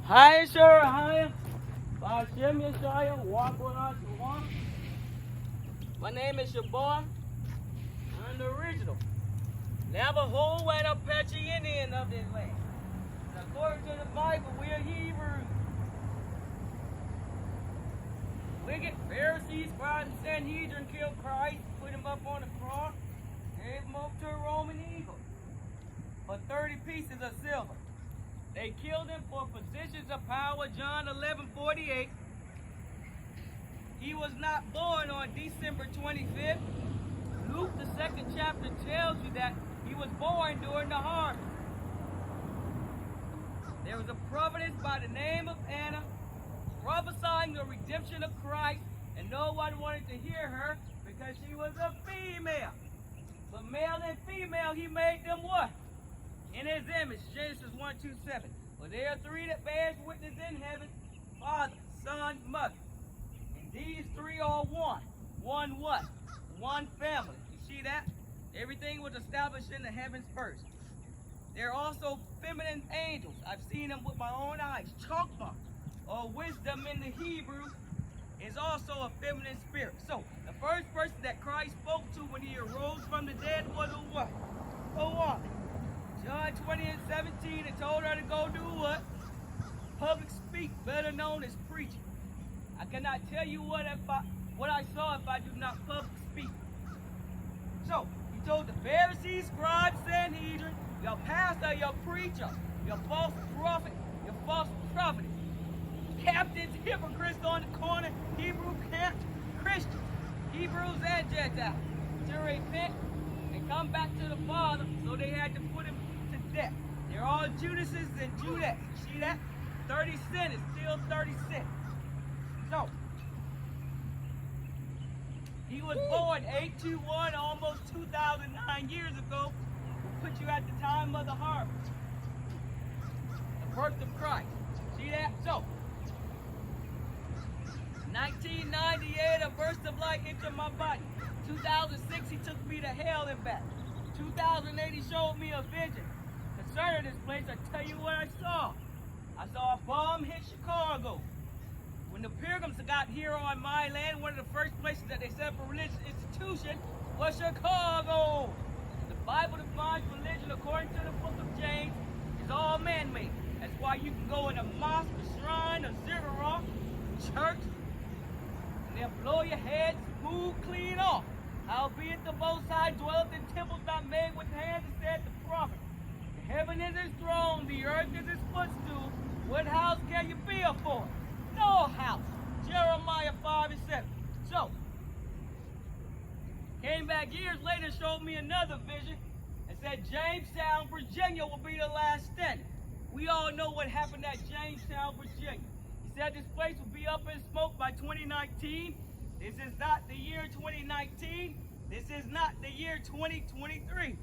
Hi, sir. Hi. Bashem Yeshaya. Walk with us. Walk. My name is your boy. I'm the original. Navajo and Apache Indian of this land. And according to the Bible, we are Hebrews. Wicked Pharisees, scribes, and Sanhedrin killed Christ, put him up on the cross, gave him up to a Roman eagle for 30 pieces of silver. They killed him for positions of power, John 11:48. He was not born on December 25th. Luke, the 2nd chapter, tells you that he was born during the harvest. There was a prophetess by the name of Anna prophesying the redemption of Christ, and no one wanted to hear her because she was a female. But male and female, he made them what? In his image, Genesis 1:2-7. For there are three that bears witness in heaven, Father, Son, Mother. And these three are one. One what? One family. You see that? Everything was established in the heavens first. There are also feminine angels. I've seen them with my own eyes. Chokmah, or wisdom in the Hebrew, is also a feminine spirit. So, the first person that Christ spoke to when he arose from the dead was a what? A woman. John 20:17, and told her to go do what? Public speak, better known as preaching. I cannot tell you what I saw if I do not public speak. So, he told the Pharisees, scribes, Sanhedrin, your pastor, your preacher, your false prophet, your false prophet, captains, hypocrites on the corner, Hebrew camps, Christians, Hebrews and Gentiles, to repent and come back to the Father, so they had to put him to death. They're all Judases and Judas. You see that? 30 cents is still 30 cents. So, he was born 821, almost 2,009 years ago. We'll put you at the time of the harvest. The birth of Christ. See that? So, 1998, a burst of light entered my body. 2006, he took me to hell and back. 2008, he showed me a vision. Concerning this place, I tell you what I saw. I saw a bomb hit Chicago. When the Pilgrims got here on my land, one of the first places that they set up a religious institution was Chicago. The Bible defines religion according to the book of James is all man-made. That's why you can go in a mosque, a shrine, a ziggurat, church, and they'll blow your head smooth clean off. Howbeit the Most High dwelleth in temples not made with hands, said the prophet. The heaven is his throne, the earth is his footstool. What house can you build for? No house. Jeremiah 5:7. So, came back years later, showed me another vision, and said Jamestown, Virginia will be the last standing. We all know what happened at Jamestown, Virginia. He said this place will be up in smoke by 2019. This is not the year 2019. This is not the year 2023.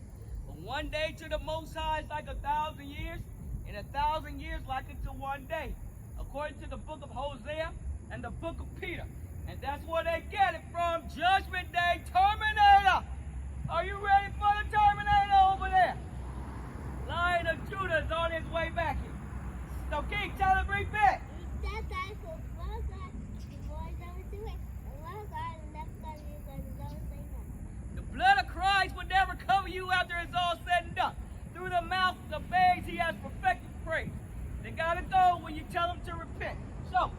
But one day to the Most High is like 1,000 years, and 1,000 years like unto one day, according to the book of Hosea and the book of Peter. And that's where they get it from. Judgment Day, Terminator. Are you ready for the Terminator over there? Lion of Judah is on his way back here. So King, tell him bring back. The blood of Christ will never cover you after it's all said and done. Through the mouth of the babes, he has perfected praise. They gotta go when you tell them to repent. So,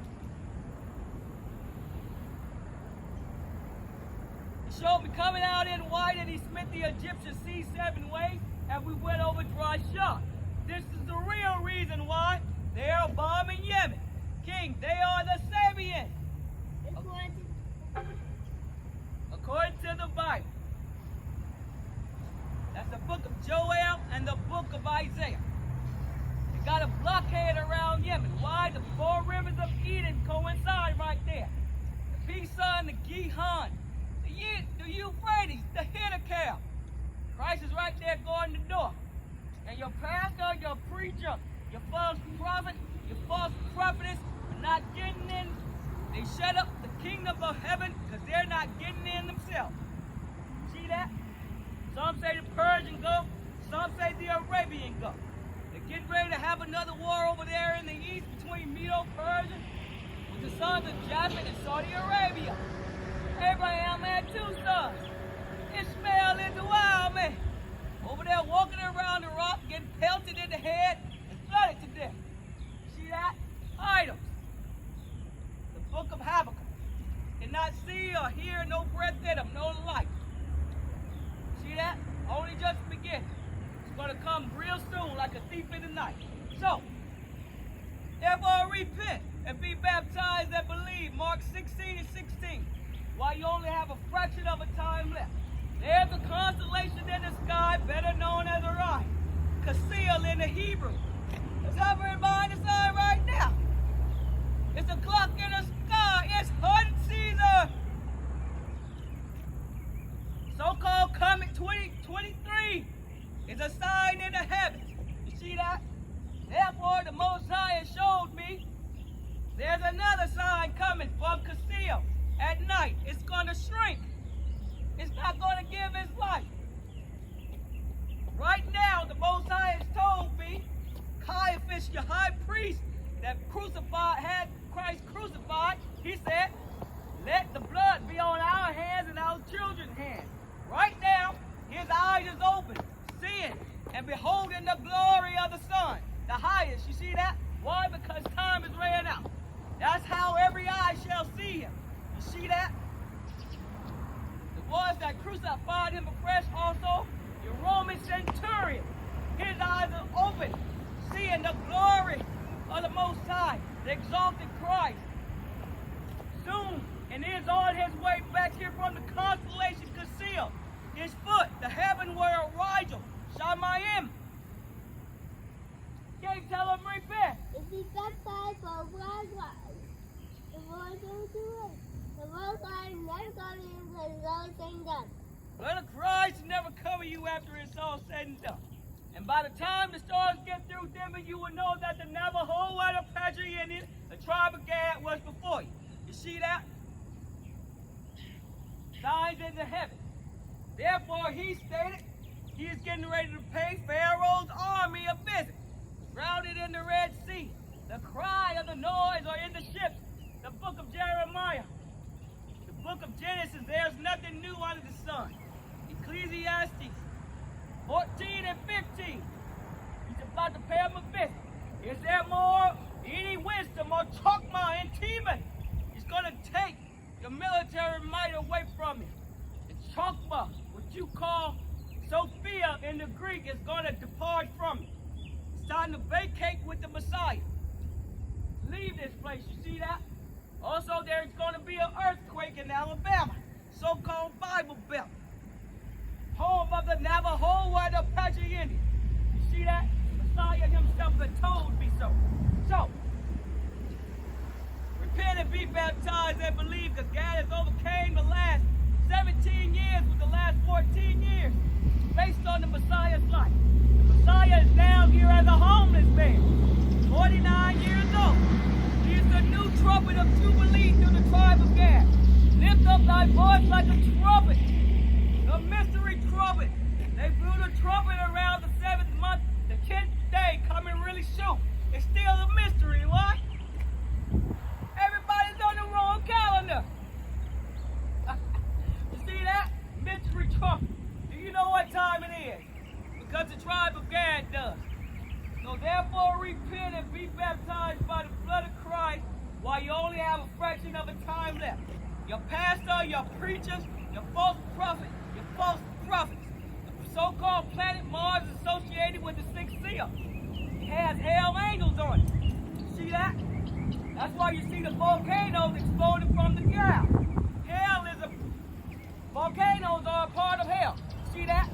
he showed me coming out in white, and he smit the Egyptian sea 7 ways, and we went over dry shod. This is the real reason why they are bombing Yemen. King, they are the Sabians. According to the Bible. That's the book of Joel and the book of Isaiah. They got a blockade around Yemen. Why? The 4 rivers of Eden coincide right there. The Pison, the Gihon, the Euphrates, the Hiddekel. Christ is right there guarding the door. And your pastor, your preacher, your false prophet, your false prophetess are not getting in. They shut up the kingdom of heaven because they're not getting in themselves. See that? Some say the Persian Gulf, some say the Arabian Gulf. They're getting ready to have another war over there in the east between sons of Japheth in Saudi Arabia. Abraham had 2 sons. Ishmael is the wild man. Over there walking around the rock, getting pelted in the head and flooded to death. See that? Idols. The book of Habakkuk. Cannot see or hear, no breath in them, no light. See that? Only just beginning. It's going to come real soon like a thief in the night. So, therefore repent and be baptized and believe. Mark 16 and 16. While you only have a fraction of a time left. There's a constellation in the sky, better known as Orion. Casil in the Hebrew. It's hovering behind the sun right now. It's a clock in the sky. It's hunting season. So-called comet 2023 is a sign in the heavens. You see that? Therefore, the Most High has showed me there's another sign coming from Casil at night. It's going to shrink. It's not going to give its life. Right now, the Most High has told me, Caiaphas, your high priest that had Christ crucified, he said, let the blood be on our hands and our children's hands. Right now, his eyes is open, seeing and beholding the glory of the Son, the highest. You see that? Why? Because time is ran out. That's how every eye shall see him. You see that? The ones that crucified him afresh also, the Roman centurion, his eyes are open, seeing the glory of the Most High, the exalted Christ. Soon, and is on his way back here from the constellation Casil. His foot, the heaven where Rigel, Shamayim. Can't tell him repent. If he baptized for a worldwide, the Lord will do it. The worldwide never got in until it's all said and done. Let a Christ never cover you after it's all said and done. And by the time the stars get through Denver, you will know that the Navajo and the Apache Indian, the tribe of Gad, was before you. You see that? Signs in the heaven. Therefore, he stated he is getting ready to pay Pharaoh's army a visit. Routed in the Red Sea. The cry of the noise are in the ships. The book of Jeremiah. The book of Genesis, there's nothing new under the sun. Ecclesiastes 14 and 15. He's about to pay him a visit. Is there any wisdom or chokmah in Teman? He's going to take the military might away from him. And chokmah, what you call Sophia in the Greek, is going to depart from him. It's time to vacate with the Messiah. Leave this place, you see that? Also, there's going to be an earthquake in Alabama, so-called Bible Belt. Home of the Navajo and the Apache Indian. You see that? Messiah himself had told me so. So, repent and be baptized and believe that God has overcame the last 17 years with the last 14 years based on the Messiah's life. The Messiah is now here as a homeless man, 49 years old. He is the new trumpet of Jubilee to the tribe of Gad. Lift up thy voice like a trumpet, the mystery trumpet. They blew the trumpet around the 7th month, the 10th day, coming really soon. It's still a mystery. Why? Everybody's on the wrong calendar. You see that? Mystery trumpet. Do you know what time it is? Because the tribe of Gad does. So therefore repent and be baptized by the blood of Christ while you only have a fraction of a time left. Your pastor, your preachers, your false prophets, the so-called planet Mars is associated with the 6th seal. It has hell angels on it. See that? That's why you see the volcanoes exploding from the ground. Volcanoes are a part of hell. See that?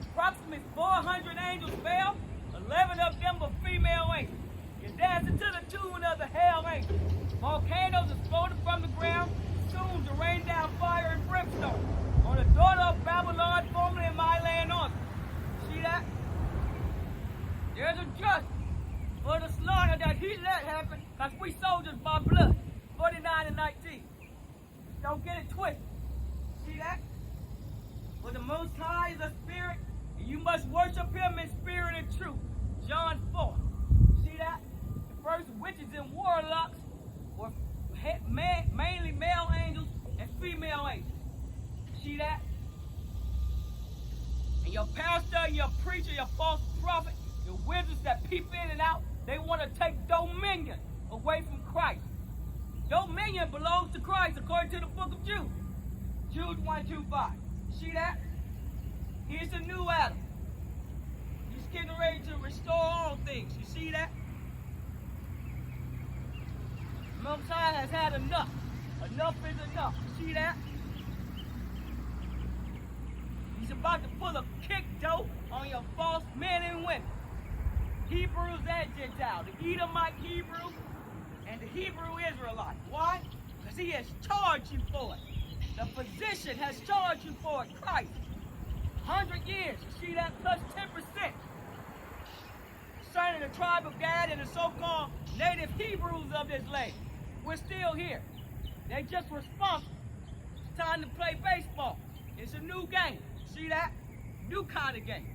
Approximately 400 angels fell. 11 of them were female angels. You're dancing to the tune of the hell angels. Volcanoes exploded from the ground, soon to rain down fire and brimstone on the daughter of Babylon, formerly in my land on. See that? There's a justice for the slaughter that he let happen, because we soldiers by blood. 49 and 19. Don't get it twisted. See that? For the Most High is a spirit, and you must worship him in spirit and truth. John 4. See that? The first witches and warlocks your preacher, your false prophet, your wizards that peep in and out, they want to take dominion away from Christ. Dominion belongs to Christ according to the book of Jude. Jude 1:25. See that? Here's the new Adam. He's getting ready to restore all things. You see that? Most High has had enough. Enough is enough. You see that? He's about to pull a kick dough on your false men and women. Hebrews and Gentiles. The Edomite Hebrew and the Hebrew Israelite. Why? Because he has charged you for it. The physician has charged you for it. Christ. 100 years. You see that? Plus 10%. Concerning the tribe of Gad and the so-called native Hebrews of this land. We're still here. They just responsible. It's time to play baseball. It's a new game. See that? New kind of game.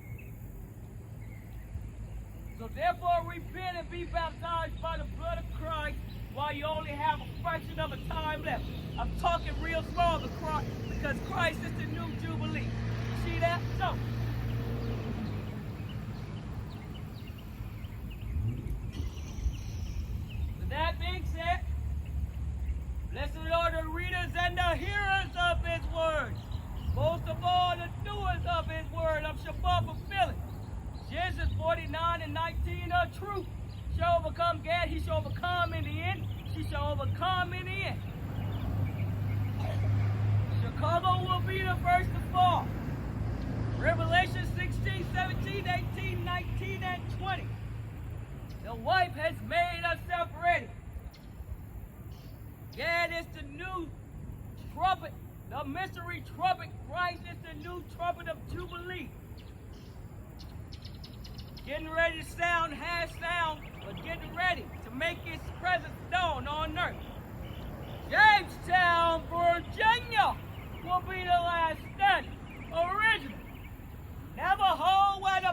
So therefore repent and be baptized by the blood of Christ while you only have a fraction of a time left. I'm talking real small because Christ is the new Jubilee. See that? So, with that being said, blessed are the readers and the hearers of his word. Most of all, the doers of his word. I'm Shabbat fulfilling. Genesis 49:19 are true. Shall overcome Gad, he shall overcome in the end. She shall overcome in the end. Chicago will be the first to fall. Revelation 16, 17, 18, 19, and 20. The wife has made herself ready. Gad is the new trumpet, the mystery trumpet. Christ is the new trumpet of Jubilee. Getting ready to sound, has sound, but getting ready to make its presence known on earth. Jamestown, Virginia will be the last study. Original. Navajo, where the